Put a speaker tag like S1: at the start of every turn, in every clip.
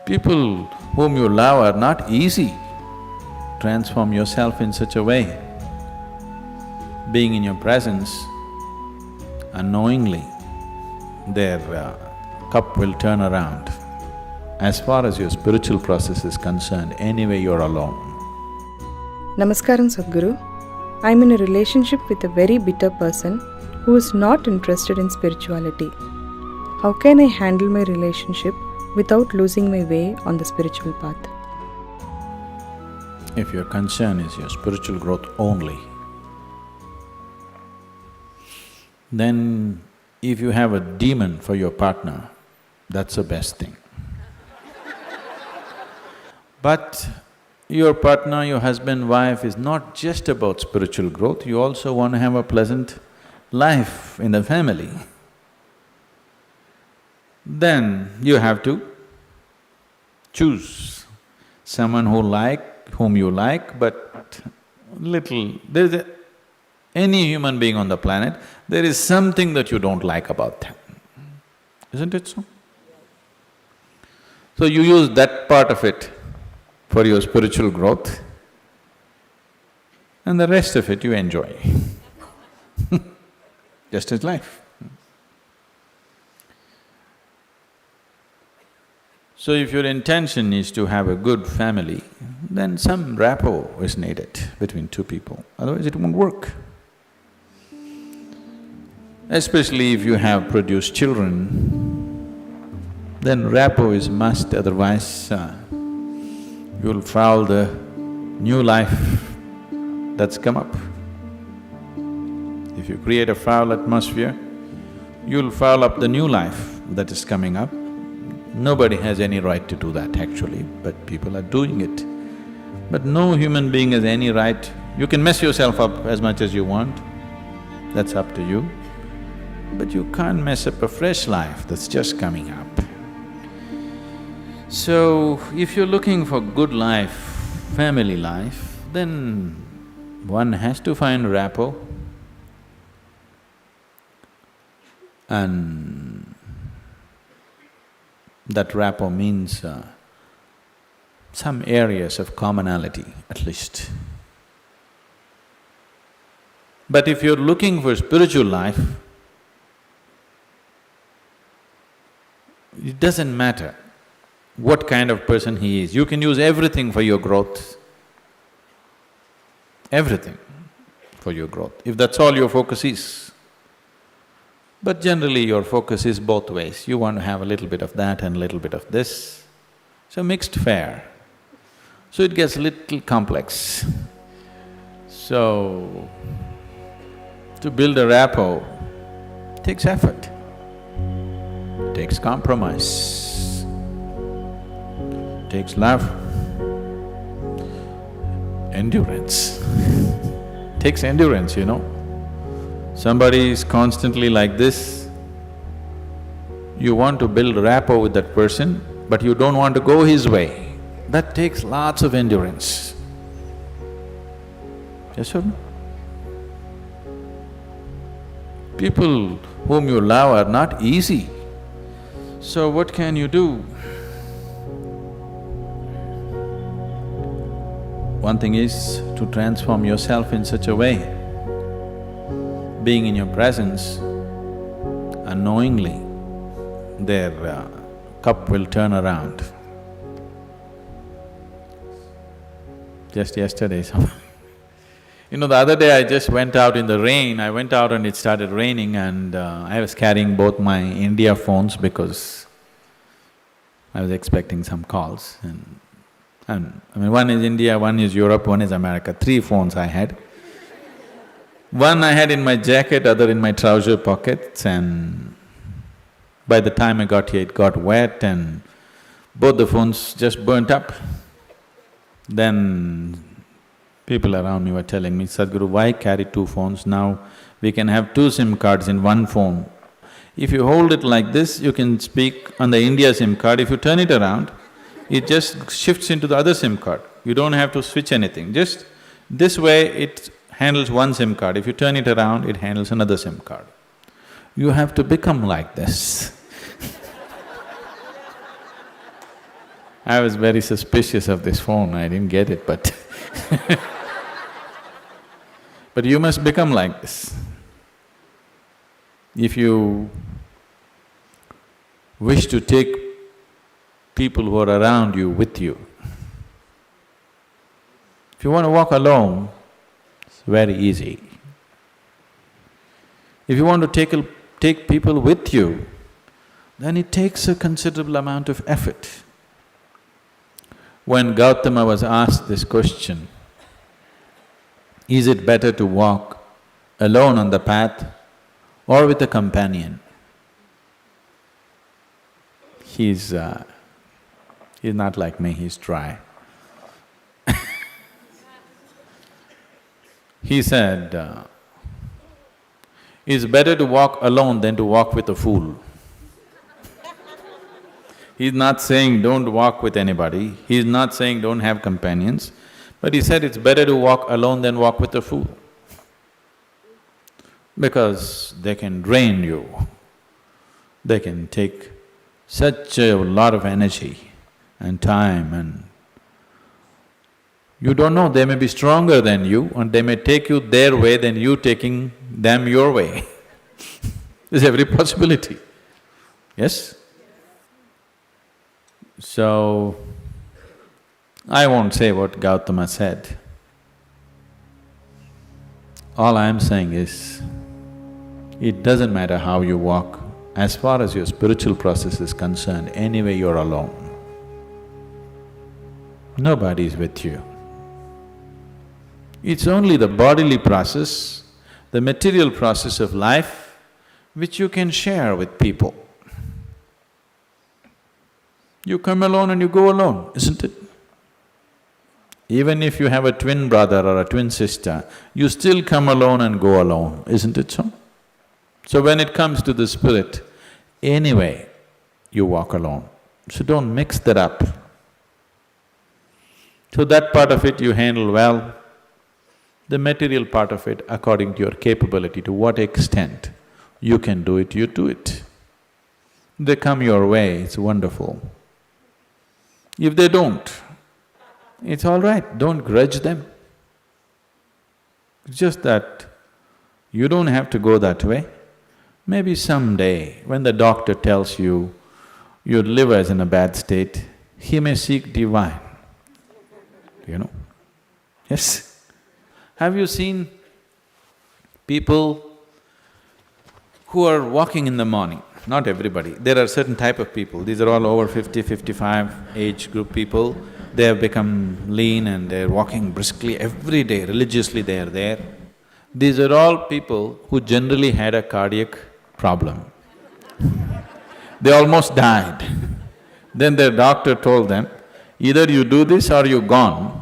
S1: People whom you love are not easy. Transform yourself in such a way. Being in your presence, unknowingly, their cup will turn around. As far as your spiritual process is concerned, anyway you're alone.
S2: Namaskaram Sadhguru. I'm in a relationship with a very bitter person who is not interested in spirituality. How can I handle my relationship without losing my way on the spiritual path?
S1: If your concern is your spiritual growth only, then if you have a demon for your partner, that's the best thing. But your partner, your husband, wife is not just about spiritual growth, you also want to have a pleasant life in the family. Then you have to choose someone whom you like, but any human being on the planet, there is something that you don't like about them, isn't it so? So you use that part of it for your spiritual growth, and the rest of it you enjoy. Just as life. So if your intention is to have a good family, then some rapport is needed between two people, otherwise it won't work. Especially if you have produced children, then rapport is must, otherwise you'll foul the new life that's come up. If you create a foul atmosphere, you'll foul up the new life that is coming up. Nobody has any right to do that actually, but people are doing it. But no human being has any right… You can mess yourself up as much as you want, that's up to you. But you can't mess up a fresh life that's just coming up. So, if you're looking for good life, family life, then one has to find rapport. And that rapport means some areas of commonality at least. But if you're looking for spiritual life, it doesn't matter what kind of person he is, you can use everything for your growth, everything for your growth, if that's all your focus is. But generally your focus is both ways, you want to have a little bit of that and a little bit of this, so mixed fare. So it gets little complex. So, to build a rapport takes effort, takes compromise, takes love, endurance. Takes endurance, you know. Somebody is constantly like this, you want to build rapport with that person, but you don't want to go his way. That takes lots of endurance. Yes or no? People whom you love are not easy. So what can you do? One thing is to transform yourself in such a way, being in your presence, unknowingly, their cup will turn around. Just yesterday, you know, the other day I just went out in the rain, I went out and it started raining and I was carrying both my India phones because I was expecting some calls and I mean, one is India, one is Europe, one is America, 3 phones I had. One I had in my jacket, other in my trouser pockets, and by the time I got here it got wet and both the phones just burnt up. Then people around me were telling me, Sadhguru, why carry 2 phones? Now we can have 2 SIM cards in one phone. If you hold it like this, you can speak on the India SIM card. If you turn it around, it just shifts into the other SIM card. You don't have to switch anything, just this way it handles one SIM card. If you turn it around, it handles another SIM card. You have to become like this. I was very suspicious of this phone, I didn't get it, but but you must become like this. If you wish to take people who are around you with you, if you want to walk alone, it's very easy. If you want to take people with you, then it takes a considerable amount of effort. When Gautama was asked this question, is it better to walk alone on the path or with a companion? He's not like me, he's dry. He said, it's better to walk alone than to walk with a fool. He's not saying don't walk with anybody, he's not saying don't have companions, but he said it's better to walk alone than walk with a fool. Because they can drain you, they can take such a lot of energy and time, and you don't know, they may be stronger than you and they may take you their way than you taking them your way. There's every possibility, yes? So, I won't say what Gautama said. All I am saying is, it doesn't matter how you walk, as far as your spiritual process is concerned, anyway you're alone. Nobody is with you. It's only the bodily process, the material process of life, which you can share with people. You come alone and you go alone, isn't it? Even if you have a twin brother or a twin sister, you still come alone and go alone, isn't it so? So when it comes to the spirit, anyway, you walk alone. So don't mix that up. So that part of it you handle well. The material part of it, according to your capability, to what extent you can do it, you do it. They come your way, it's wonderful. If they don't, it's all right, don't grudge them. It's just that you don't have to go that way. Maybe someday, when the doctor tells you your liver is in a bad state, he may seek divine, you know. Yes? Have you seen people who are walking in the morning? Not everybody, there are certain type of people, these are all over 50, 55 age group people. They have become lean and they're walking briskly every day, religiously they are there. These are all people who generally had a cardiac problem. They almost died. Then their doctor told them, either you do this or you're gone.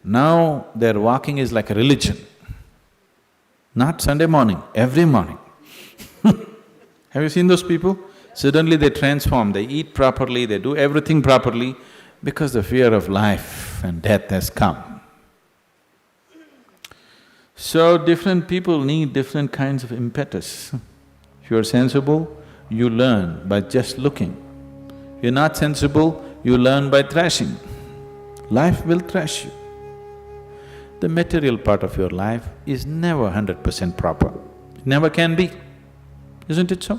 S1: Now their walking is like a religion. Not Sunday morning, every morning. Have you seen those people? Suddenly they transform, they eat properly, they do everything properly because the fear of life and death has come. So different people need different kinds of impetus. If you're sensible, you learn by just looking. If you're not sensible, you learn by thrashing. Life will thrash you. The material part of your life is never 100% proper, it never can be. Isn't it so?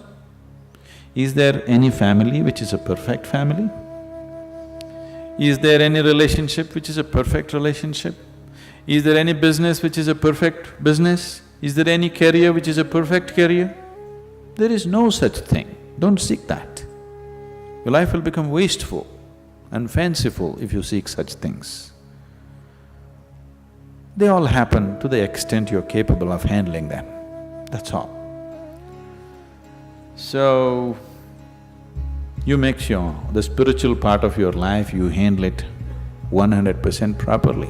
S1: Is there any family which is a perfect family? Is there any relationship which is a perfect relationship? Is there any business which is a perfect business? Is there any career which is a perfect career? There is no such thing, don't seek that. Your life will become wasteful and fanciful if you seek such things. They all happen to the extent you're capable of handling them, that's all. So, you make sure the spiritual part of your life, you handle it 100% properly.